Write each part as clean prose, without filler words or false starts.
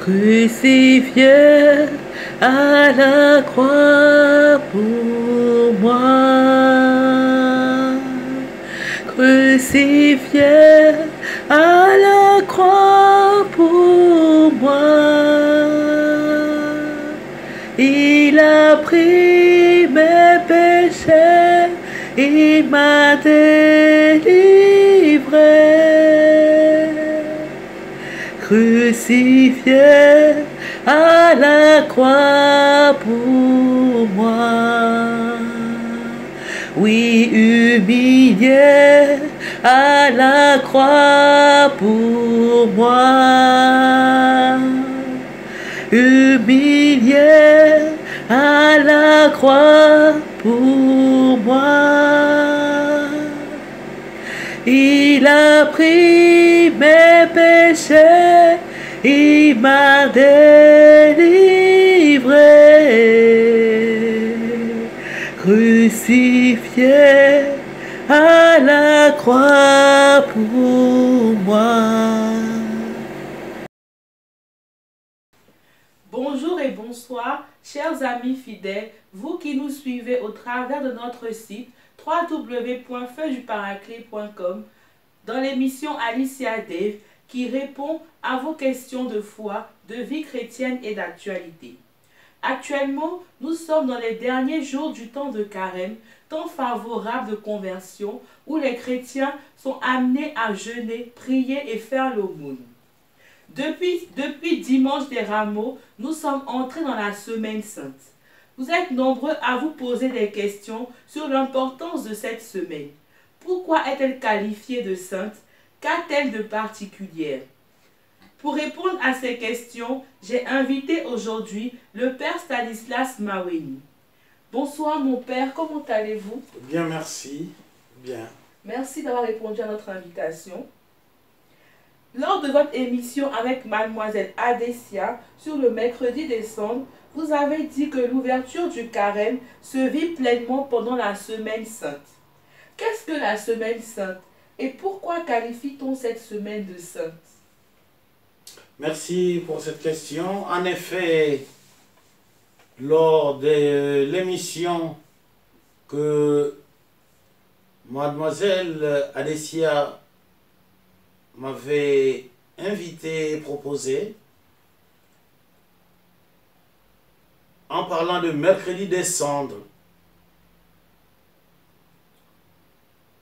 crucifié à la croix pour moi, crucifié à la croix pour moi. Il a pris mes péchés, il m'a délivré, crucifié à la croix pour moi. Oui, humilié à la croix pour moi. Humilié à la croix pour moi. Il a pris mes péchés, il m'a délivré, crucifié à la croix pour moi. Bonjour et bonsoir, chers amis fidèles, vous qui nous suivez au travers de notre site www.feujuparaclet.com dans l'émission Alicia Dave qui répond à vos questions de foi, de vie chrétienne et d'actualité. Actuellement, nous sommes dans les derniers jours du temps de carême, temps favorable de conversion où les chrétiens sont amenés à jeûner, prier et faire l'aumône. Depuis dimanche des Rameaux, nous sommes entrés dans la semaine sainte. Vous êtes nombreux à vous poser des questions sur l'importance de cette semaine. Pourquoi est-elle qualifiée de sainte? Qu'a-t-elle de particulière? Pour répondre à ces questions, j'ai invité aujourd'hui le Père Stanislas Maweni. Bonsoir mon Père, comment allez-vous? Bien, merci. Bien. Merci d'avoir répondu à notre invitation. Lors de votre émission avec Mademoiselle Adessia sur le mercredi décembre, vous avez dit que l'ouverture du carême se vit pleinement pendant la semaine sainte. Qu'est-ce que la semaine sainte et pourquoi qualifie-t-on cette semaine de sainte? Merci pour cette question. En effet, lors de l'émission que Mademoiselle Adessia m'avait invité et proposé, en parlant de mercredi des cendres,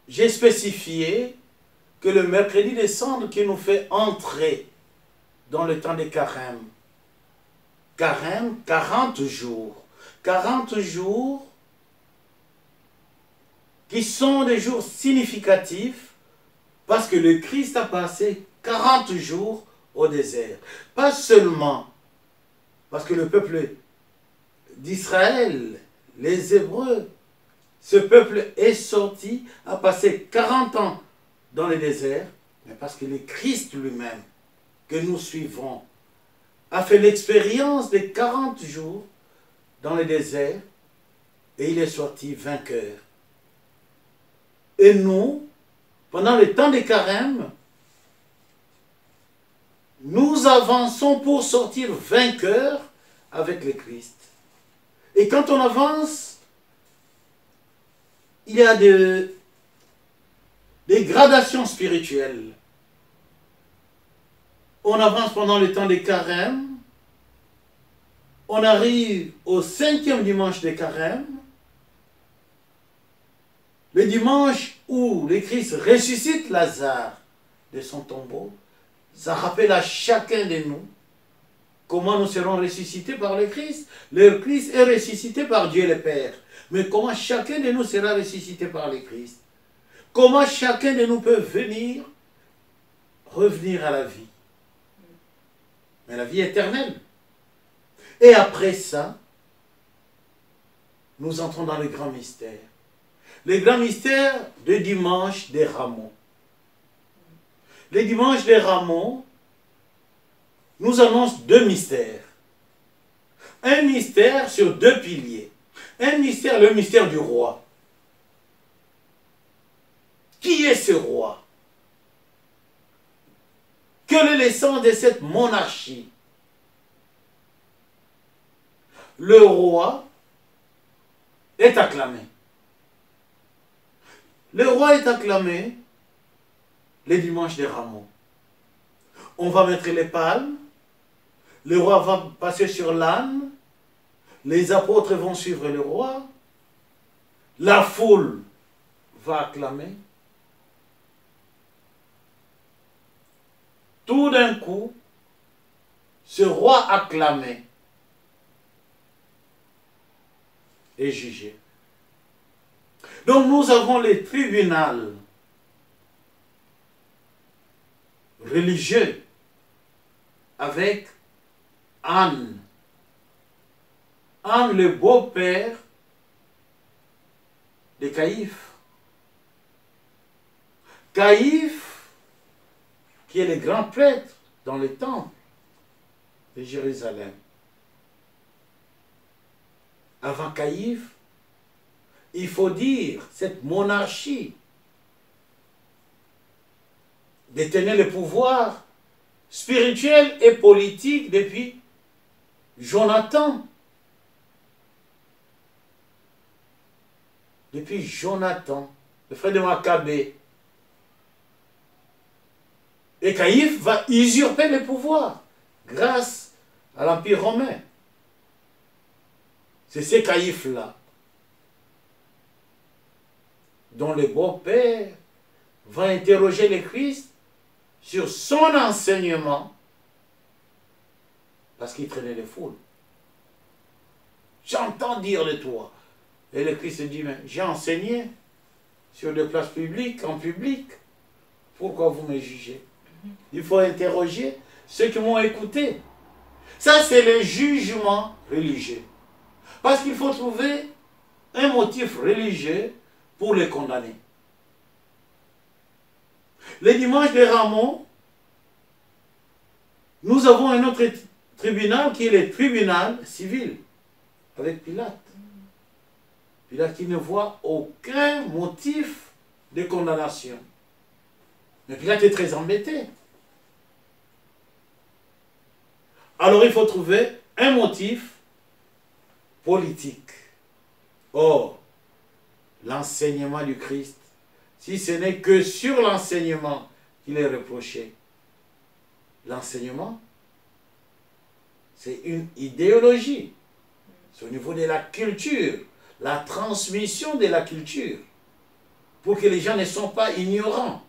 j'ai spécifié que le mercredi des cendres qui nous fait entrer dans le temps des carêmes. Carême, 40 jours. 40 jours qui sont des jours significatifs parce que le Christ a passé 40 jours au désert. Pas seulement parce que le peuple d'Israël, les Hébreux, ce peuple est sorti, a passé 40 ans dans le désert, mais parce que le Christ lui-même, que nous suivons, a fait l'expérience des 40 jours dans le désert et il est sorti vainqueur. Et nous, pendant le temps des carêmes, nous avançons pour sortir vainqueurs avec le Christ. Et quand on avance, il y a des gradations spirituelles. On avance pendant le temps des carêmes, on arrive au 5e dimanche des carêmes, le dimanche où le Christ ressuscite Lazare de son tombeau. Ça rappelle à chacun de nous comment nous serons ressuscités par le Christ. Le Christ est ressuscité par Dieu le Père. Mais comment chacun de nous sera ressuscité par le Christ? Comment chacun de nous peut revenir à la vie? Mais la vie éternelle. Et après ça, nous entrons dans le grand mystère. Le grand mystère de dimanche des Rameaux. Le dimanche des Rameaux nous annonce deux mystères. Un mystère sur deux piliers. Un mystère, le mystère du roi. Qui est ce roi? Quel est le sens de cette monarchie? le roi est acclamé. Le roi est acclamé les dimanches des Rameaux. On va mettre les palmes, le roi va passer sur l'âne, les apôtres vont suivre le roi, la foule va acclamer. Tout d'un coup, ce roi acclamé est jugé. Donc nous avons les tribunaux religieux avec Anne. Anne, le beau-père de Caïphe. Caïphe, qui est le grand prêtre dans le temple de Jérusalem. Avant Caïphe, il faut dire, cette monarchie détenait le pouvoir spirituel et politique depuis Jonathan. Depuis Jonathan, le frère de Maccabée. Et Caïphe va usurper le pouvoir grâce à l'Empire romain. C'est ces Caïphes-là dont le beau-père va interroger le Christ sur son enseignement parce qu'il traînait les foules. J'entends dire de toi. Et le Christ dit, mais j'ai enseigné sur des places publiques, en public. Pourquoi vous me jugez? Il faut interroger ceux qui m'ont écouté. Ça, c'est le jugement religieux. Parce qu'il faut trouver un motif religieux pour les condamner. Le dimanche des Rameaux, nous avons un autre tribunal qui est le tribunal civil, avec Pilate. Pilate qui ne voit aucun motif de condamnation. Mais Pilate est très embêté. Alors il faut trouver un motif politique. Or, l'enseignement du Christ, si ce n'est que sur l'enseignement qu'il est reproché, l'enseignement, c'est une idéologie. C'est au niveau de la culture, la transmission de la culture, pour que les gens ne soient pas ignorants,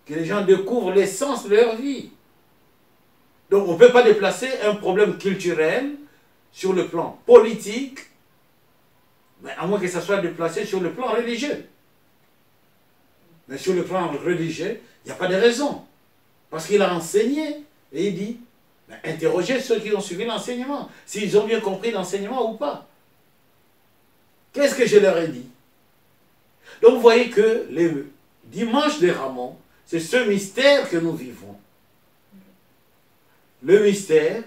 que les gens découvrent l'essence de leur vie. Donc on ne peut pas déplacer un problème culturel sur le plan politique, mais à moins que ça soit déplacé sur le plan religieux. Mais sur le plan religieux, il n'y a pas de raison. Parce qu'il a enseigné, et il dit, interrogez ceux qui ont suivi l'enseignement, s'ils ont bien compris l'enseignement ou pas. Qu'est-ce que je leur ai dit? Donc vous voyez que le dimanche des Rameaux, c'est ce mystère que nous vivons. Le mystère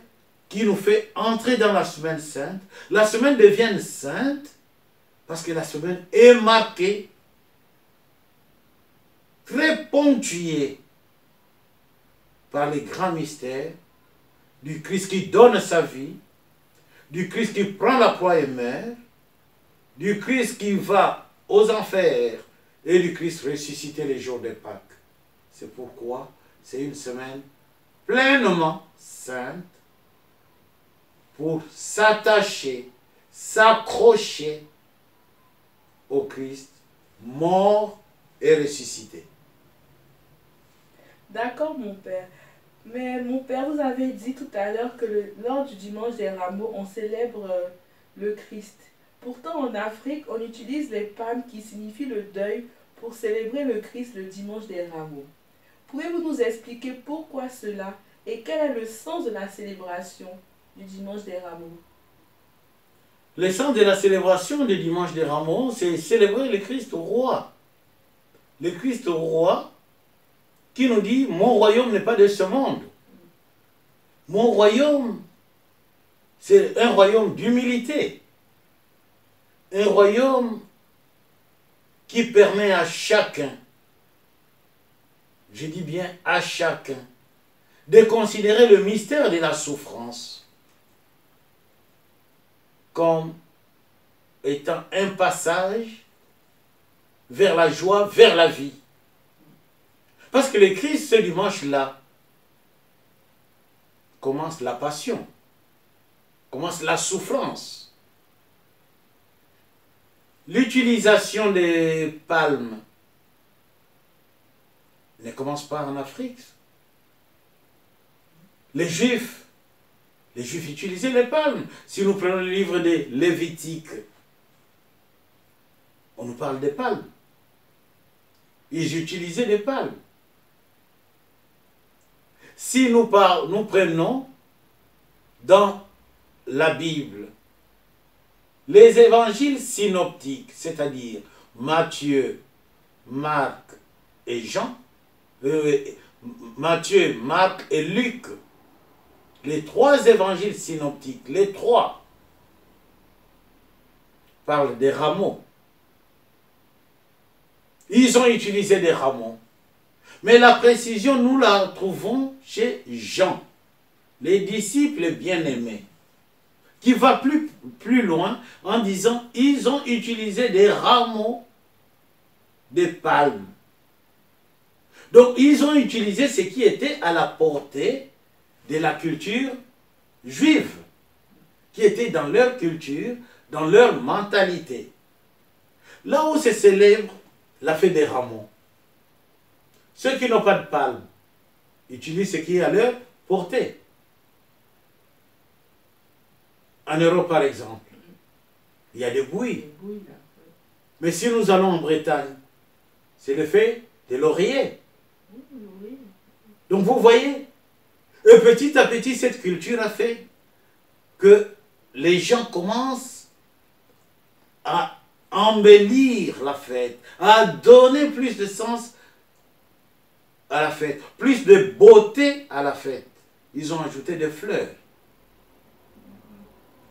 qui nous fait entrer dans la semaine sainte. La semaine devient sainte parce que la semaine est marquée, très ponctuée par les grands mystères du Christ qui donne sa vie, du Christ qui prend la croix et meurt, du Christ qui va aux enfers et du Christ ressuscité les jours de Pâques. C'est pourquoi c'est une semaine pleinement sainte pour s'attacher, s'accrocher au Christ mort et ressuscité. D'accord, mon père. Mais mon père, vous avez dit tout à l'heure que lors du dimanche des Rameaux, on célèbre le Christ. Pourtant, en Afrique, on utilise les palmes qui signifient le deuil pour célébrer le Christ le dimanche des Rameaux. Pouvez-vous nous expliquer pourquoi cela et quel est le sens de la célébration du dimanche des Rameaux? Le sens de la célébration du dimanche des Rameaux, c'est célébrer le Christ roi. Le Christ roi qui nous dit, mon royaume n'est pas de ce monde. Mon royaume, c'est un royaume d'humilité. Un royaume qui permet à chacun, je dis bien à chacun, de considérer le mystère de la souffrance. comme étant un passage vers la joie, vers la vie. Parce que le Christ, ce dimanche-là, commence la passion, commence la souffrance. L'utilisation des palmes ne commence pas en Afrique. Les Juifs utilisaient les palmes. Si nous prenons le livre des Lévitiques, on nous parle des palmes. Ils utilisaient les palmes. Si nous prenons dans la Bible les évangiles synoptiques, c'est-à-dire Matthieu, Marc et Jean, Matthieu, Marc et Luc, les trois évangiles synoptiques, les trois, parlent des rameaux. Ils ont utilisé des rameaux. Mais la précision, nous la trouvons chez Jean, les disciples bien-aimés, qui va plus loin en disant ils ont utilisé des rameaux de palmes. Donc, ils ont utilisé ce qui était à la portée de la culture juive, qui était dans leur culture, dans leur mentalité. Là où se célèbre la fête des rameaux, ceux qui n'ont pas de palme utilisent ce qui est à leur portée. En Europe, par exemple, il y a des bouillies. Mais si nous allons en Bretagne, c'est le fait des lauriers. Donc vous voyez, et petit à petit, cette culture a fait que les gens commencent à embellir la fête, à donner plus de sens à la fête, plus de beauté à la fête. Ils ont ajouté des fleurs.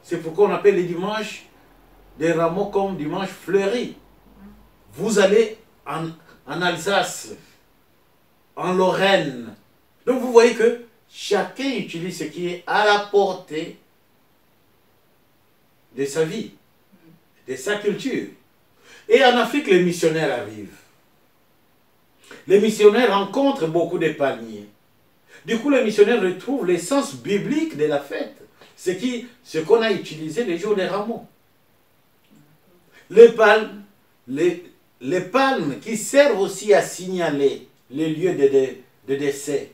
C'est pourquoi on appelle les dimanches des rameaux comme dimanche fleuri. Vous allez en Alsace, en Lorraine. Donc vous voyez que chacun utilise ce qui est à la portée de sa vie, de sa culture. Et en Afrique, les missionnaires arrivent. Les missionnaires rencontrent beaucoup de palmiers. Du coup, les missionnaires retrouvent l'essence biblique de la fête. Ce qu'on a utilisé les jours des rameaux. Les palmes, les palmes qui servent aussi à signaler les lieux de décès.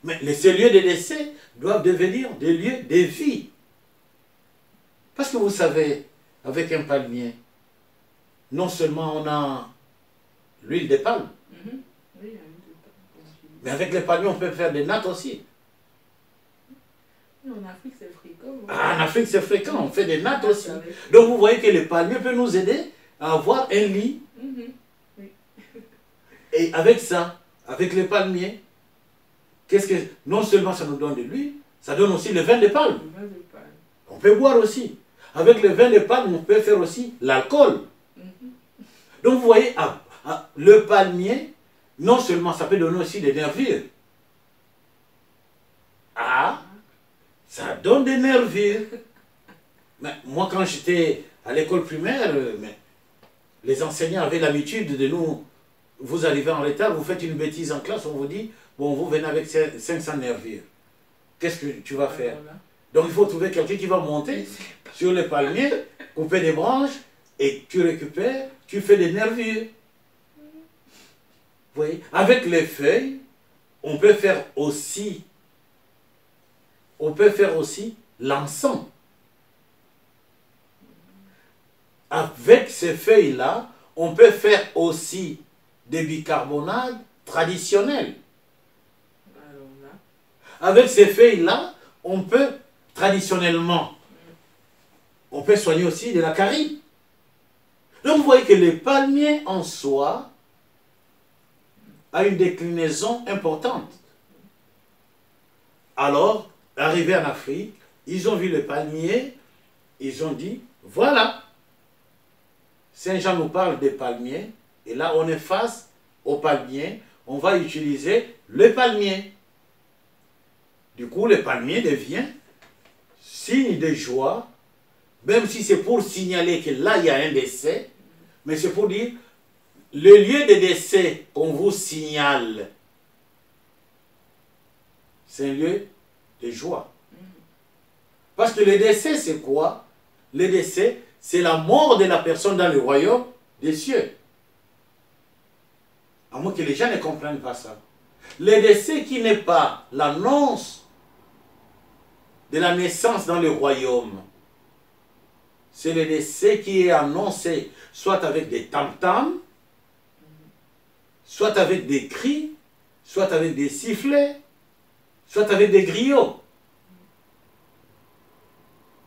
Mais ces lieux de décès doivent devenir des lieux de vie. Parce que vous savez, avec un palmier, non seulement on a l'huile de palme, mais avec les palmiers, on peut faire des nattes aussi. En Afrique, c'est fréquent. En Afrique, c'est fréquent. On fait des nattes aussi. Donc, vous voyez que les palmiers peuvent nous aider à avoir un lit. Et avec ça, avec les palmiers, non seulement ça nous donne de l'huile, ça donne aussi le vin de palme. On peut boire aussi. Avec le vin de palme, on peut faire aussi l'alcool. Donc, vous voyez, le palmier, non seulement ça peut donner aussi des nervures. Ça donne des nervures. Mais moi, quand j'étais à l'école primaire, les enseignants avaient l'habitude de nous... Vous arrivez en retard, vous faites une bêtise en classe, on vous dit, bon, vous venez avec 500 nervures. Qu'est-ce que tu vas faire? Donc, il faut trouver quelqu'un qui va monter sur les palmiers, couper des branches, et tu récupères, tu fais des nervures. Vous voyez? Avec les feuilles, on peut faire aussi l'encens. Avec ces feuilles-là, on peut faire aussi des bicarbonades traditionnels. Avec ces feuilles-là, on peut, traditionnellement, on peut soigner aussi de la carie. Donc vous voyez que les palmiers en soi a une déclinaison importante. Alors, arrivés en Afrique, ils ont vu le palmier, ils ont dit, voilà, Saint Jean nous parle des palmiers, et là on est face au palmier, on va utiliser le palmier. Du coup, le palmier devient signe de joie, même si c'est pour signaler que là, il y a un décès, mais c'est pour dire, le lieu de décès qu'on vous signale, c'est un lieu de joie. Parce que le décès, c'est quoi? Le décès, c'est la mort de la personne dans le royaume des cieux. À moins que les gens ne comprennent pas ça. Le décès qui n'est pas l'annonce de la naissance dans le royaume, c'est le décès qui est annoncé soit avec des tam-tams, soit avec des cris, soit avec des sifflets, soit avec des griots.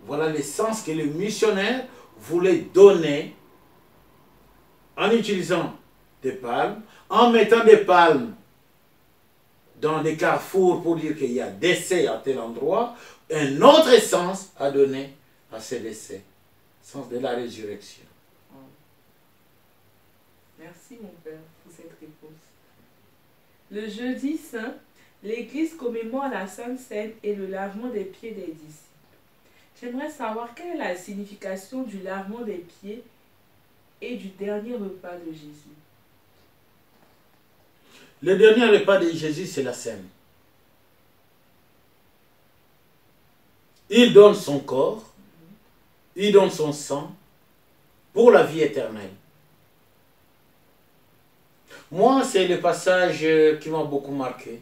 Voilà le sens que le missionnaire voulait donner en utilisant des palmes, en mettant des palmes dans des carrefours pour dire qu'il y a décès à tel endroit, un autre sens à donner à ces décès, sens de la résurrection. Merci mon Père pour cette réponse. Le jeudi saint, l'Église commémore la Sainte Seine et le lavement des pieds des disciples. J'aimerais savoir quelle est la signification du lavement des pieds et du dernier repas de Jésus. Le dernier repas de Jésus, c'est la Seine. Il donne son corps, il donne son sang pour la vie éternelle. Moi, c'est le passage qui m'a beaucoup marqué.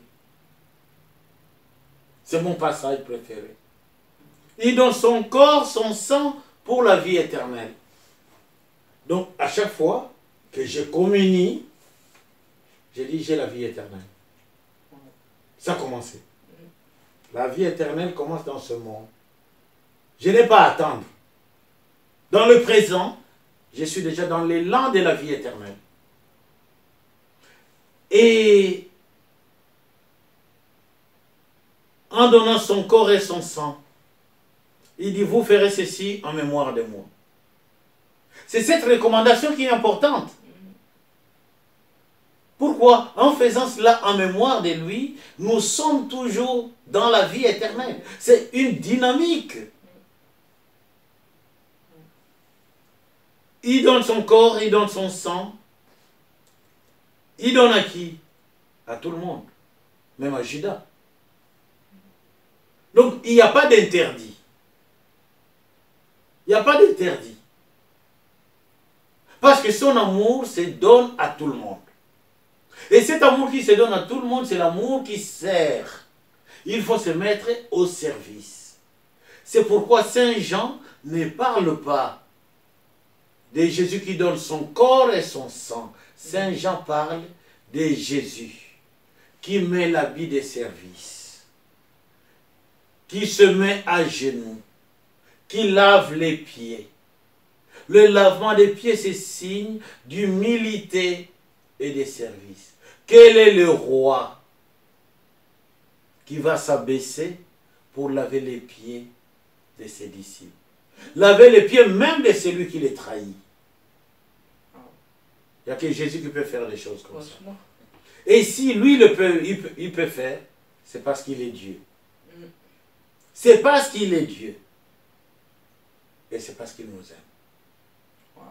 C'est mon passage préféré. Il donne son corps, son sang pour la vie éternelle. Donc, à chaque fois que je communie, je dis j'ai la vie éternelle. Ça a commencé. La vie éternelle commence dans ce monde. Je n'ai pas à attendre. Dans le présent, je suis déjà dans l'élan de la vie éternelle. Et en donnant son corps et son sang, il dit, vous ferez ceci en mémoire de moi. C'est cette recommandation qui est importante. Pourquoi? En faisant cela en mémoire de lui, nous sommes toujours dans la vie éternelle. C'est une dynamique. Il donne son corps, il donne son sang. Il donne à qui? À tout le monde. Même à Judas. Donc, il n'y a pas d'interdit. Il n'y a pas d'interdit. Parce que son amour se donne à tout le monde. Et cet amour qui se donne à tout le monde, c'est l'amour qui sert. Il faut se mettre au service. C'est pourquoi Saint Jean ne parle pas de Jésus qui donne son corps et son sang. Saint Jean parle de Jésus qui met l'habit de service, qui se met à genoux, qui lave les pieds. Le lavement des pieds, c'est signe d'humilité et de service. Quel est le roi qui va s'abaisser pour laver les pieds de ses disciples? Laver les pieds même de celui qui les trahit. Il n'y a que Jésus qui peut faire des choses comme ça. Et si lui il peut faire, c'est parce qu'il est Dieu. C'est parce qu'il est Dieu. Et c'est parce qu'il nous aime. Wow.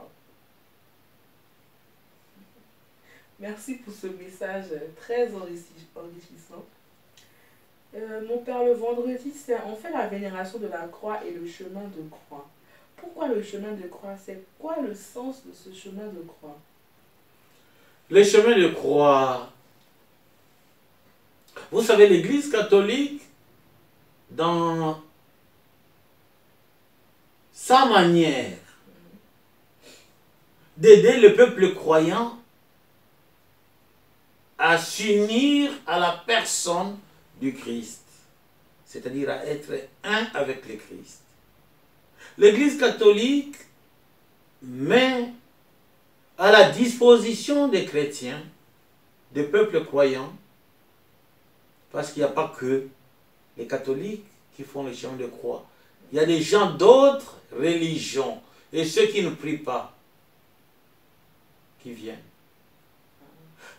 Merci pour ce message très enrichissant. Mon Père, le vendredi, on fait la vénération de la croix et le chemin de croix. Pourquoi le chemin de croix? C'est quoi le sens de ce chemin de croix? Le chemin de croix, vous savez, l'Église catholique, dans sa manière d'aider le peuple croyant à s'unir à la personne du Christ, c'est-à-dire à être un avec le Christ. L'Église catholique met à la disposition des chrétiens, des peuples croyants, parce qu'il n'y a pas que les catholiques qui font le chemin de croix. Il y a des gens d'autres religions et ceux qui ne prient pas qui viennent.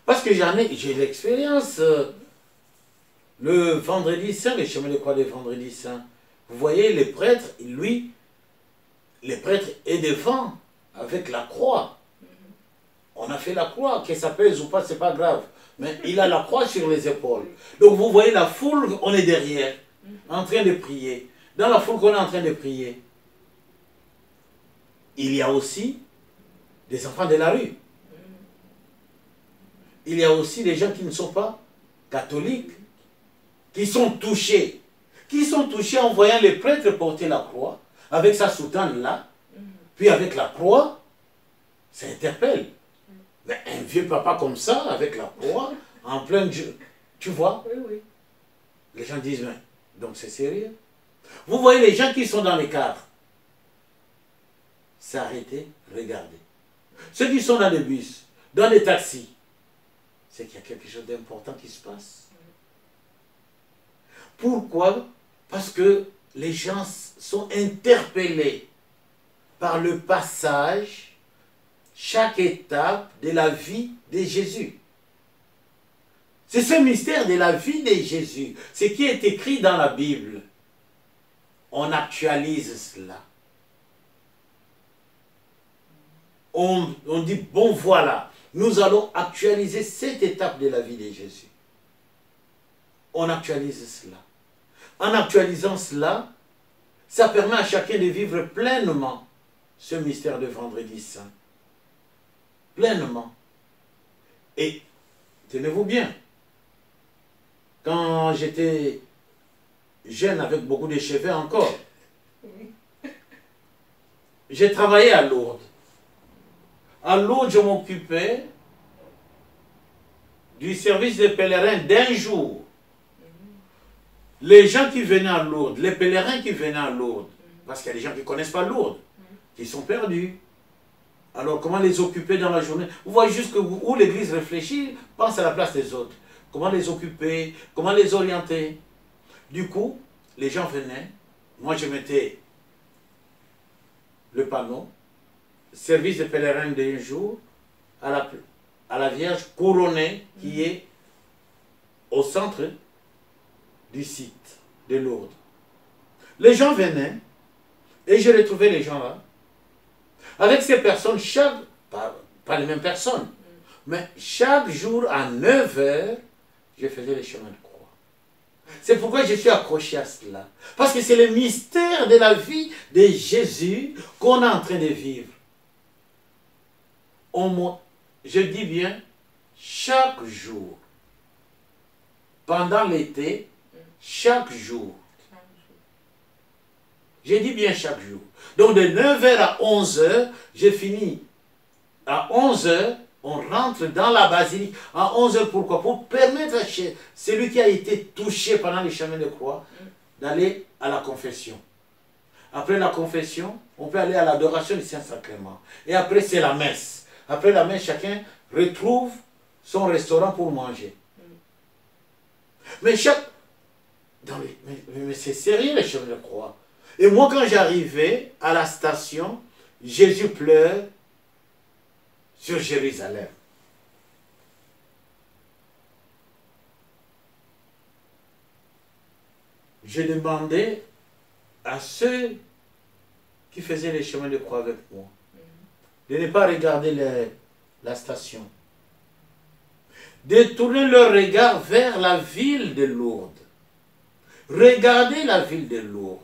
Parce que j'ai l'expérience le vendredi saint, le chemin de croix du vendredi saint. Vous voyez, les prêtres, lui, les prêtres est devant avec la croix. On a fait la croix, que ça pèse ou pas, c'est pas grave. Mais il a la croix sur les épaules. Donc vous voyez la foule, on est derrière, en train de prier. Dans la foule qu'on est en train de prier, il y a aussi des enfants de la rue. Il y a aussi des gens qui ne sont pas catholiques, qui sont touchés. Qui sont touchés en voyant les prêtres porter la croix, avec sa soutane là, puis avec la croix, ça interpelle. Mais un vieux papa comme ça, avec la croix, en plein jeu, tu vois? Oui, oui. Les gens disent, mais, donc c'est sérieux? Vous voyez les gens qui sont dans les cars, s'arrêter, regarder. Ceux qui sont dans les bus, dans les taxis, c'est qu'il y a quelque chose d'important qui se passe. Pourquoi? Parce que les gens sont interpellés par le passage, chaque étape de la vie de Jésus. C'est ce mystère de la vie de Jésus. Ce qui est écrit dans la Bible. On actualise cela. On dit, bon voilà, nous allons actualiser cette étape de la vie de Jésus. On actualise cela. En actualisant cela, ça permet à chacun de vivre pleinement ce mystère de Vendredi Saint. Pleinement. Et, tenez-vous bien, quand j'étais jeune avec beaucoup de cheveux encore, j'ai travaillé à Lourdes. À Lourdes, je m'occupais du service des pèlerins d'un jour. Les gens qui venaient à Lourdes, les pèlerins qui venaient à Lourdes, parce qu'il y a des gens qui ne connaissent pas Lourdes, qui sont perdus. Alors, comment les occuper dans la journée? Vous voyez juste que où l'Église réfléchit, pense à la place des autres. Comment les occuper, comment les orienter. Du coup, les gens venaient, moi je mettais le panneau, service de pèlerin d'un jour, à la Vierge couronnée qui est au centre du site de Lourdes. Les gens venaient, et je retrouvais les gens là, avec ces personnes, pas les mêmes personnes, mais chaque jour à 9 h, je faisais les chemins de croix. C'est pourquoi je suis accroché à cela. Parce que c'est le mystère de la vie de Jésus qu'on est en train de vivre. Je dis bien, chaque jour, pendant l'été, chaque jour. J'ai dit bien chaque jour. Donc de 9 h à 11 h, j'ai fini. À 11 h, on rentre dans la basilique. À 11 h, pourquoi? Pour permettre à celui qui a été touché pendant les chemins de croix d'aller à la confession. Après la confession, on peut aller à l'adoration du Saint-Sacrement. Et après, c'est la messe. Après la messe, chacun retrouve son restaurant pour manger. Mais mais c'est sérieux les chemins de croix. Et moi, quand j'arrivais à la station, Jésus pleure sur Jérusalem. Je demandais à ceux qui faisaient les chemins de croix avec moi de ne pas regarder la station, de tourner leur regard vers la ville de Lourdes. Regardez la ville de Lourdes.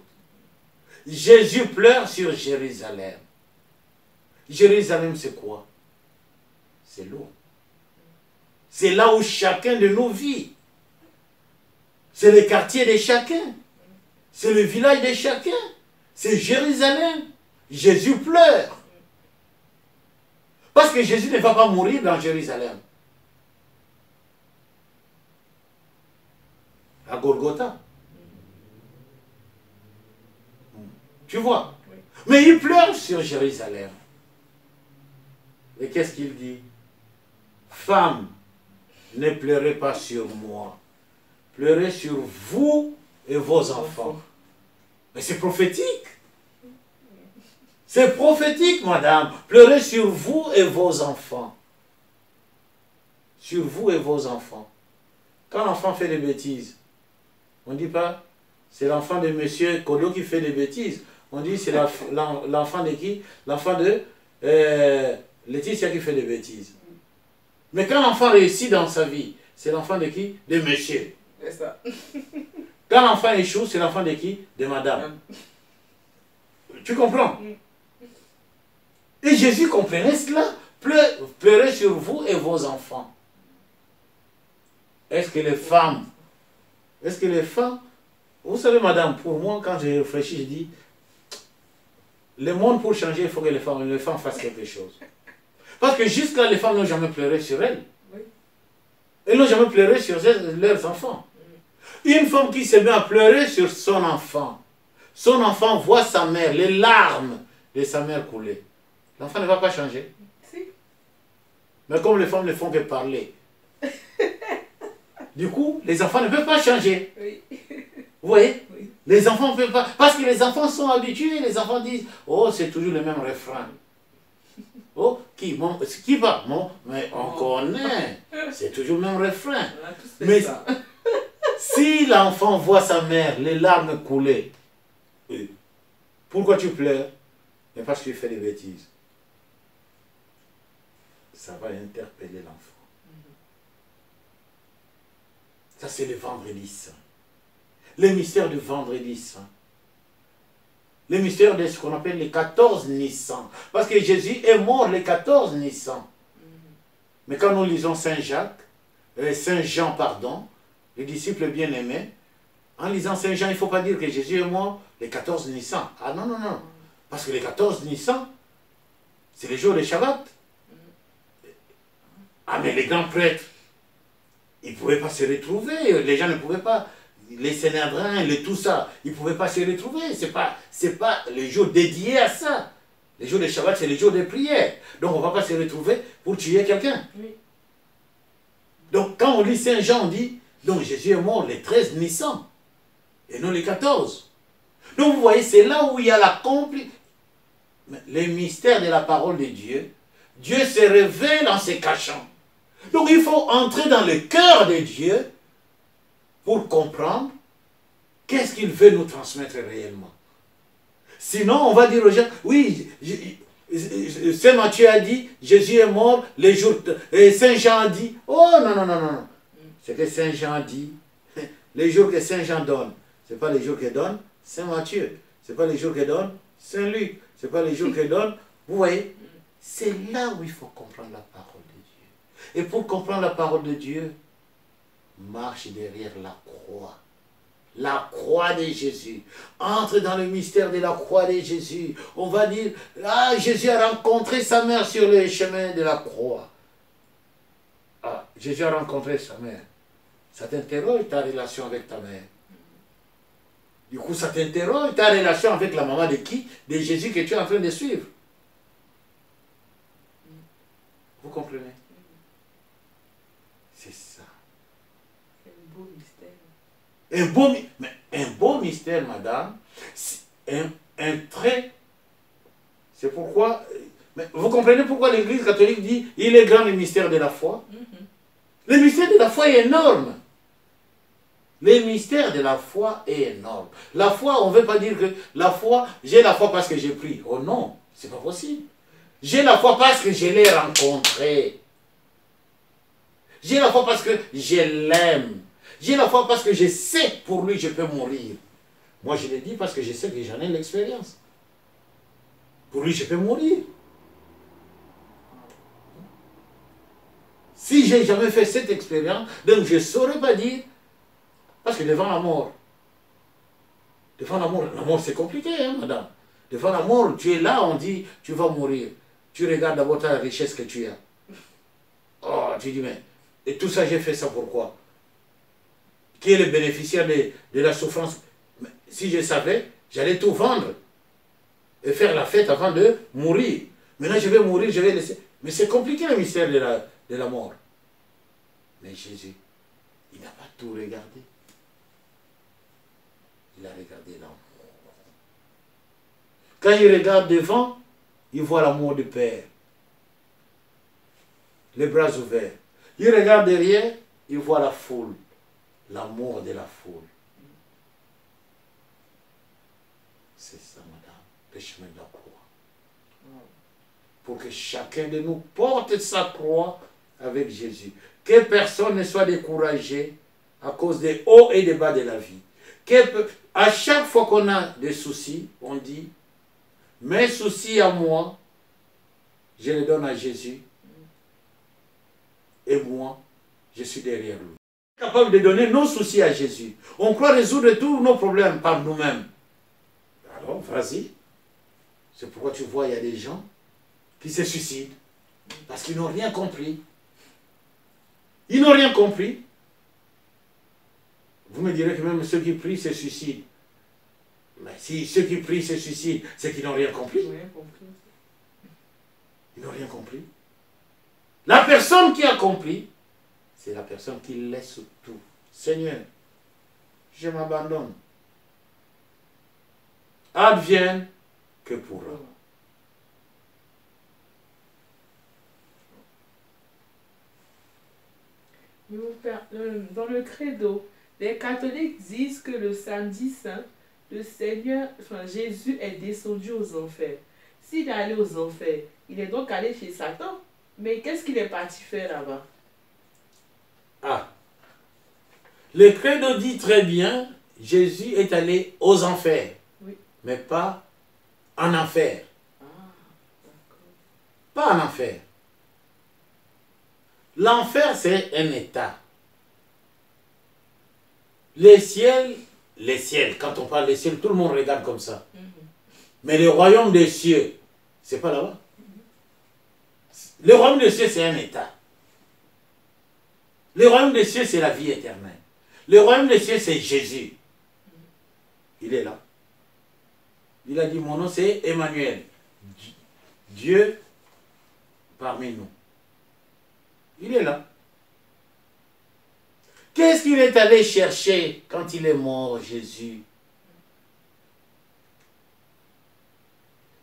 Jésus pleure sur Jérusalem. Jérusalem, c'est quoi? C'est Lourdes. C'est là où chacun de nous vit. C'est le quartier de chacun. C'est le village de chacun. C'est Jérusalem. Jésus pleure. Parce que Jésus ne va pas mourir dans Jérusalem. À Golgotha. Tu vois? Oui. Mais il pleure sur Jérusalem. Et qu'est-ce qu'il dit? Femme, ne pleurez pas sur moi. Pleurez sur vous et vos enfants. Mais c'est prophétique. C'est prophétique, madame. Pleurez sur vous et vos enfants. Sur vous et vos enfants. Quand l'enfant fait des bêtises, on ne dit pas, c'est l'enfant de monsieur Kodo qui fait des bêtises. On dit c'est l'enfant de qui? L'enfant de Laetitia qui fait des bêtises. Mais quand l'enfant réussit dans sa vie, c'est l'enfant de qui? De monsieur. C'est ça. Quand l'enfant échoue, c'est l'enfant de qui? De madame. Tu comprends? Et Jésus comprenait cela. Pleurez sur vous et vos enfants. Est-ce que les femmes, vous savez madame, pour moi quand j'ai réfléchi, je dis, le monde pour changer, il faut que les femmes fassent quelque chose. Parce que jusqu'à les femmes n'ont jamais pleuré sur elles. Oui. Elles n'ont jamais pleuré sur leurs enfants. Une femme qui se met à pleurer sur son enfant voit sa mère, les larmes de sa mère couler. L'enfant ne va pas changer. Si. Mais comme les femmes ne font que parler, du coup, les enfants ne peuvent pas changer. Oui. Vous voyez? Oui. Les enfants ne peuvent pas. Parce que les enfants sont habitués, les enfants disent, oh, c'est toujours le même refrain. Oh, qui va? Bon, mais on connaît. C'est toujours le même refrain. On a tous fait Mais ça. si l'enfant voit sa mère, les larmes couler, pourquoi tu pleures? Mais parce que tu fais des bêtises. Ça va interpeller l'enfant. Ça, c'est le vendredi saint. Le mystère du vendredi saint. Le mystère de ce qu'on appelle les 14 Nissan. Parce que Jésus est mort les 14 Nissan. Mais quand nous lisons Saint Jean, pardon, les disciples bien-aimés, en lisant Saint Jean, il ne faut pas dire que Jésus est mort les 14 Nissan. Ah non, non, non. Parce que les 14 Nissan, c'est les jours de Shabbat. Ah, mais les grands prêtres, ils ne pouvaient pas se retrouver. Les gens ne pouvaient pas. Les Sénédrins, tout ça, ils ne pouvaient pas se retrouver. Ce n'est pas les jours dédiés à ça. Les jours de Shabbat, c'est les jours de prière. Donc, on ne va pas se retrouver pour tuer quelqu'un. Oui. Donc, quand on lit Saint Jean, on dit, donc Jésus est mort les 13 Nissan, et non les 14. Donc, vous voyez, c'est là où il y a les mystères de la parole de Dieu. Dieu se révèle en se cachant. Donc, il faut entrer dans le cœur de Dieu pour comprendre qu'est-ce qu'il veut nous transmettre réellement. Sinon, on va dire aux gens, oui, Saint Matthieu a dit, Jésus est mort les jours... Et Saint Jean a dit, oh non, non, non, non. C'est que Saint Jean a dit, les jours que Saint Jean donne, ce n'est pas les jours que donne Saint Matthieu. Ce n'est pas les jours que donne Saint Luc. Ce n'est pas les jours que donne... Vous voyez, c'est là où il faut comprendre la parole de Dieu. Et pour comprendre la parole de Dieu, marche derrière la croix. La croix de Jésus. Entre dans le mystère de la croix de Jésus. On va dire, ah, Jésus a rencontré sa mère sur le chemin de la croix. Ah, Jésus a rencontré sa mère. Ça t'interroge ta relation avec ta mère. Du coup, ça t'interroge ta relation avec la maman de qui? De Jésus que tu es en train de suivre. Vous comprenez? C'est ça. Un beau mystère. Un beau mystère, madame. Un trait. C'est pourquoi... Mais vous comprenez pourquoi l'Église catholique dit il est grand le mystère de la foi? Le mystère de la foi est énorme. Le mystère de la foi est énorme. La foi, on ne veut pas dire que la foi, j'ai la foi parce que j'ai pris. Oh non, c'est pas possible. J'ai la foi parce que je l'ai rencontré. J'ai la foi parce que je l'aime. J'ai la foi parce que je sais pour lui je peux mourir. Moi je l'ai dit parce que je sais que j'en ai l'expérience. Pour lui je peux mourir. Si j'ai jamais fait cette expérience, donc je ne saurais pas dire, parce que devant la mort c'est compliqué, hein, madame. Devant la mort, tu es là, on dit, tu vas mourir. Tu regardes d'abord ta richesse que tu as. Oh, tu dis, mais, et tout ça, j'ai fait ça pourquoi? Qui est le bénéficiaire de la souffrance? Mais si je savais, j'allais tout vendre et faire la fête avant de mourir. Maintenant, je vais mourir, je vais laisser. Mais c'est compliqué le mystère de la mort. Mais Jésus, il n'a pas tout regardé. Il a regardé l'amour. Quand il regarde devant, il voit l'amour du Père. Les bras ouverts. Il regarde derrière, il voit la foule. L'amour de la foule. c'est ça, madame, le chemin de la croix. Pour que chacun de nous porte sa croix avec Jésus. Que personne ne soit découragé à cause des hauts et des bas de la vie. À chaque fois qu'on a des soucis, on dit, mes soucis à moi, je les donne à Jésus. Et moi, je suis derrière lui. Capable de donner nos soucis à Jésus. On croit résoudre tous nos problèmes par nous-mêmes. Alors, vas-y. C'est pourquoi tu vois, il y a des gens qui se suicident. Parce qu'ils n'ont rien compris. Ils n'ont rien compris. Vous me direz que même ceux qui prient se suicident. Mais si ceux qui prient se suicident, c'est qu'ils n'ont rien compris. Ils n'ont rien compris. La personne qui a compris, c'est la personne qui laisse tout. Seigneur, je m'abandonne. Advienne que pourra. Dans le credo, les catholiques disent que le samedi saint, le Seigneur, Jésus est descendu aux enfers. S'il est allé aux enfers, il est donc allé chez Satan. Mais qu'est-ce qu'il est parti faire là-bas? Ah, le credo dit très bien, Jésus est allé aux enfers, oui, mais pas en enfer. Ah, Pas en enfer. L'enfer, c'est un état. Les ciels, quand on parle des ciels, tout le monde regarde comme ça. Mais le royaume des cieux, c'est pas là-bas. Le royaume des cieux, c'est un état. Le royaume des cieux, c'est la vie éternelle. Le royaume des cieux, c'est Jésus. Il est là. Il a dit, mon nom, c'est Emmanuel. Dieu parmi nous. Il est là. Qu'est-ce qu'il est allé chercher quand il est mort, Jésus?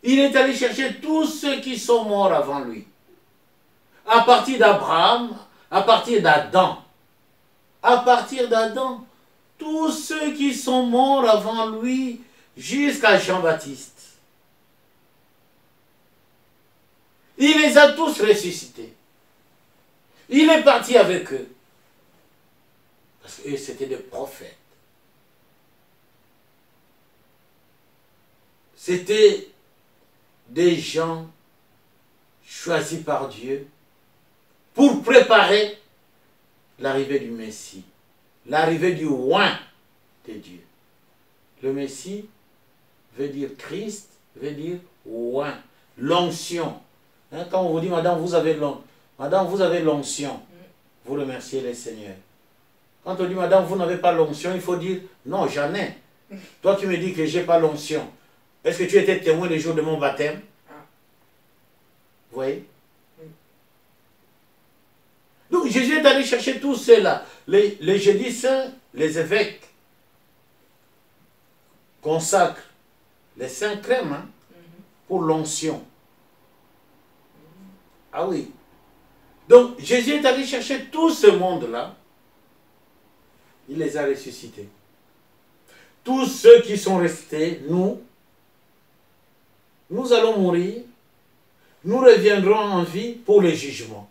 Il est allé chercher tous ceux qui sont morts avant lui. À partir d'Abraham, à partir d'Adam. À partir d'Adam, tous ceux qui sont morts avant lui, jusqu'à Jean-Baptiste. Il les a tous ressuscités. Il est parti avec eux. Parce qu'eux, c'était des prophètes. C'était des gens choisis par Dieu pour préparer l'arrivée du Messie, l'arrivée du roi de Dieu. Le Messie veut dire Christ, veut dire roi, l'onction. Hein, quand on vous dit, madame, vous avez l'onction, vous remerciez le Seigneur. Quand on dit, madame, vous n'avez pas l'onction, il faut dire, non, j'en ai. Toi, tu me dis que je n'ai pas l'onction. Est-ce que tu étais témoin le jour de mon baptême? Vous voyez? Donc, Jésus est allé chercher tous ceux-là. Les jeudis saints, les évêques consacrent les saints crèmes hein, pour l'onction. Ah oui. Donc, Jésus est allé chercher tout ce monde-là. Il les a ressuscités. Tous ceux qui sont restés, nous allons mourir. Nous reviendrons en vie pour le jugement.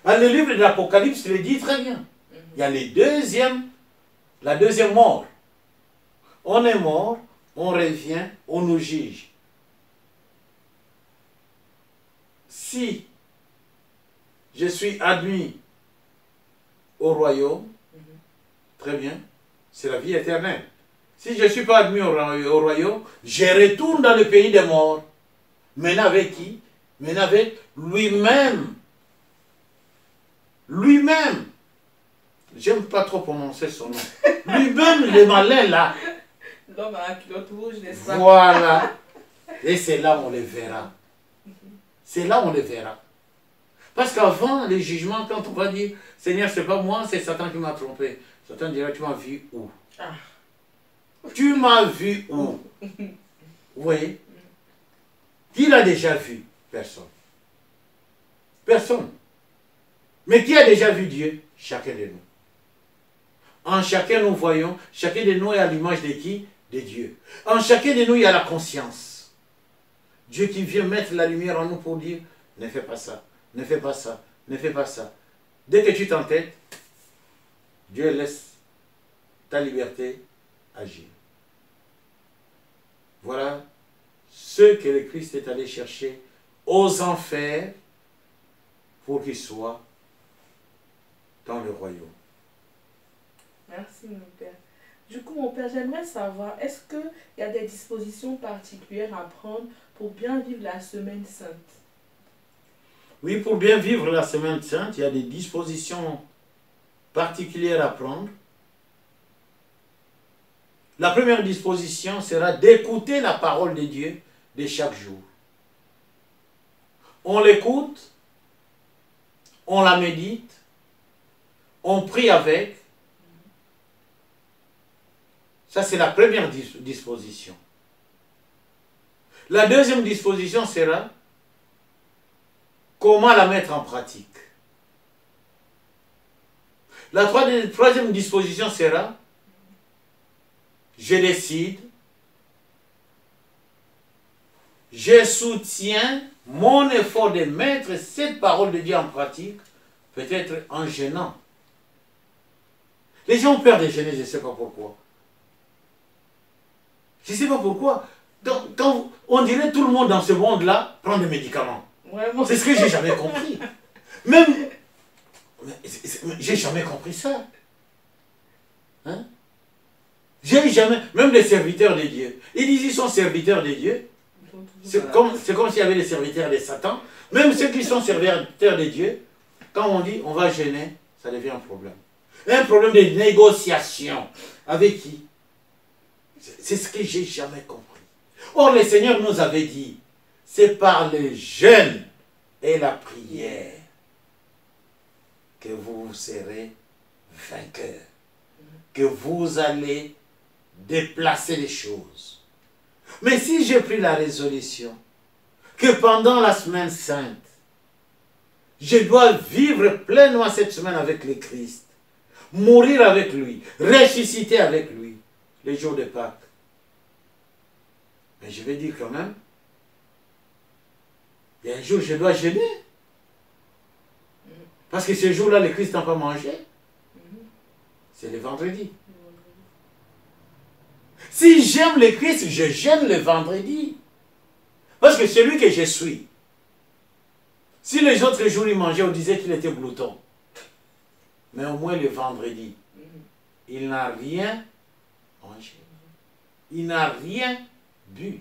Dans le livre de l'Apocalypse, il le dit très bien. Il y a la deuxième mort. On est mort, on revient, on nous juge. Si je suis admis au royaume, très bien, c'est la vie éternelle. Si je ne suis pas admis au royaume, je retourne dans le pays des morts. Maintenant avec qui? Maintenant avec lui-même. Lui-même. J'aime pas trop prononcer son nom. Lui-même, le malin là. L'homme à la culotte rouge, n'est-ce pas? Voilà. Et c'est là où on les verra. C'est là où on les verra. Parce qu'avant les jugements, quand on va dire, Seigneur, c'est pas moi, c'est Satan qui m'a trompé. Satan dira, tu m'as vu où? Ah. Tu m'as vu où? Oui. Qui l'a déjà vu? Personne. Personne. Mais qui a déjà vu Dieu? Chacun de nous. En chacun nous voyons, chacun de nous est à l'image de qui? de Dieu. En chacun de nous, il y a la conscience. Dieu qui vient mettre la lumière en nous pour dire, ne fais pas ça, ne fais pas ça, ne fais pas ça. Dès que tu t'entêtes, Dieu laisse ta liberté agir. Voilà ce que le Christ est allé chercher aux enfers pour qu'ils soient dans le royaume. Merci mon Père. Du coup, mon Père, j'aimerais savoir, est-ce qu'il y a des dispositions particulières à prendre pour bien vivre la semaine sainte? Oui, pour bien vivre la semaine sainte, il y a des dispositions particulières à prendre. La première disposition sera d'écouter la parole de Dieu de chaque jour. On l'écoute, on la médite, on prie avec. Ça, c'est la première disposition. La deuxième disposition sera comment la mettre en pratique. La troisième disposition sera je décide, je soutiens mon effort de mettre cette parole de Dieu en pratique, peut-être en gênant. Les gens ont peur de gêner, je ne sais pas pourquoi. Je ne sais pas pourquoi. Quand on dirait tout le monde dans ce monde-là prend des médicaments. Vraiment. C'est ce que j'ai jamais compris. Même, j'ai jamais compris ça. Hein? J'ai jamais, même les serviteurs de Dieu. Ils disent qu'ils sont serviteurs de Dieu. C'est comme s'il y avait les serviteurs de Satan. Même ceux qui sont serviteurs de Dieu, quand on dit on va gêner, ça devient un problème. Un problème de négociation. Avec qui? C'est ce que j'ai jamais compris. Or, le Seigneur nous avait dit, c'est par le jeûne et la prière que vous serez vainqueurs. Que vous allez déplacer les choses. Mais si j'ai pris la résolution que pendant la semaine sainte, je dois vivre pleinement cette semaine avec le Christ, mourir avec lui, ressusciter avec lui, les jours de Pâques. Mais je vais dire quand même, il y a un jour je dois jeûner. Parce que ce jour-là, le Christ n'a pas mangé. C'est le vendredi. Si j'aime le Christ, je jeûne le vendredi. Parce que celui que je suis, si les autres jours il mangeait, on disait qu'il était glouton. Mais au moins le vendredi, il n'a rien mangé. Il n'a rien bu.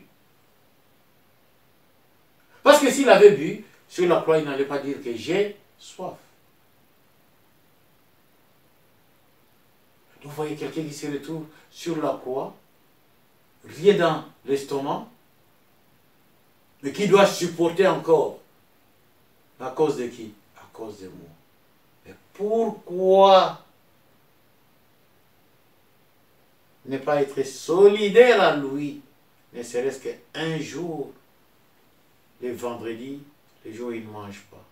Parce que s'il avait bu, sur la croix, il n'allait pas dire que j'ai soif. Vous voyez quelqu'un qui se retrouve sur la croix, rien dans l'estomac, mais qui doit supporter encore. À cause de qui? À cause de moi. Mais pourquoi ne pas être solidaire à lui, ne serait-ce qu'un jour, le vendredi, le jour où il ne mange pas?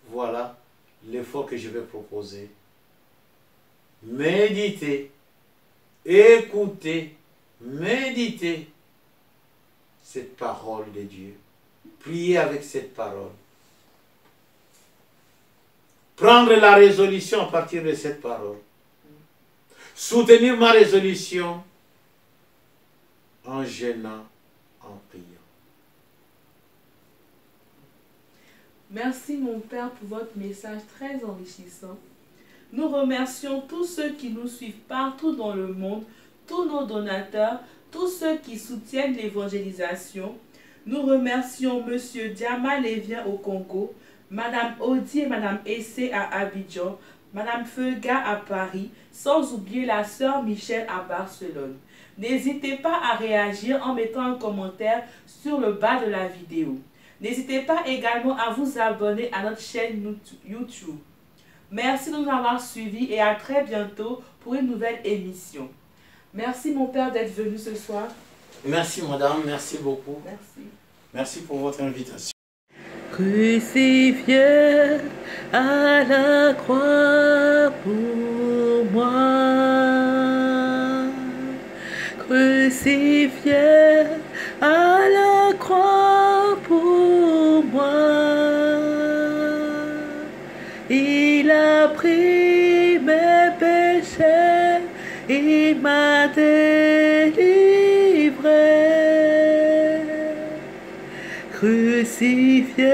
Voilà l'effort que je vais proposer. Méditez, écoutez, méditez cette parole de Dieu. Priez avec cette parole. Prendre la résolution à partir de cette parole. Soutenir ma résolution en jeûnant, en priant. Merci mon Père pour votre message très enrichissant. Nous remercions tous ceux qui nous suivent partout dans le monde, tous nos donateurs, tous ceux qui soutiennent l'évangélisation. Nous remercions M. Diama Lévien au Congo, Mme Audi et Mme Essé à Abidjan, Mme Feuga à Paris, sans oublier la sœur Michel à Barcelone. N'hésitez pas à réagir en mettant un commentaire sur le bas de la vidéo. N'hésitez pas également à vous abonner à notre chaîne YouTube. Merci de nous avoir suivis et à très bientôt pour une nouvelle émission. Merci mon Père d'être venu ce soir. Merci madame, merci beaucoup. Merci. Merci pour votre invitation. Crucifié à la croix pour moi. crucifié à la croix pour moi. Il a pris mes péchés, il m'a délivré. Crucifié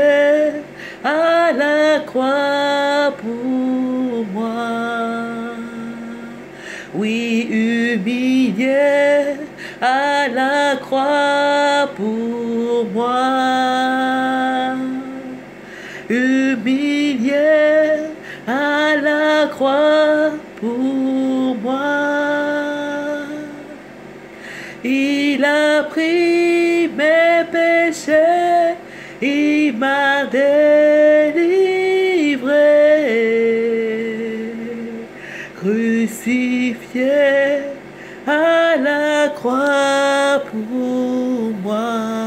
à la croix pour moi. Oui, humilié à la croix pour moi. Humilié à la croix pour moi. Il a pris mes péchés, il m'a délivré. Crucifié à la croix pour moi.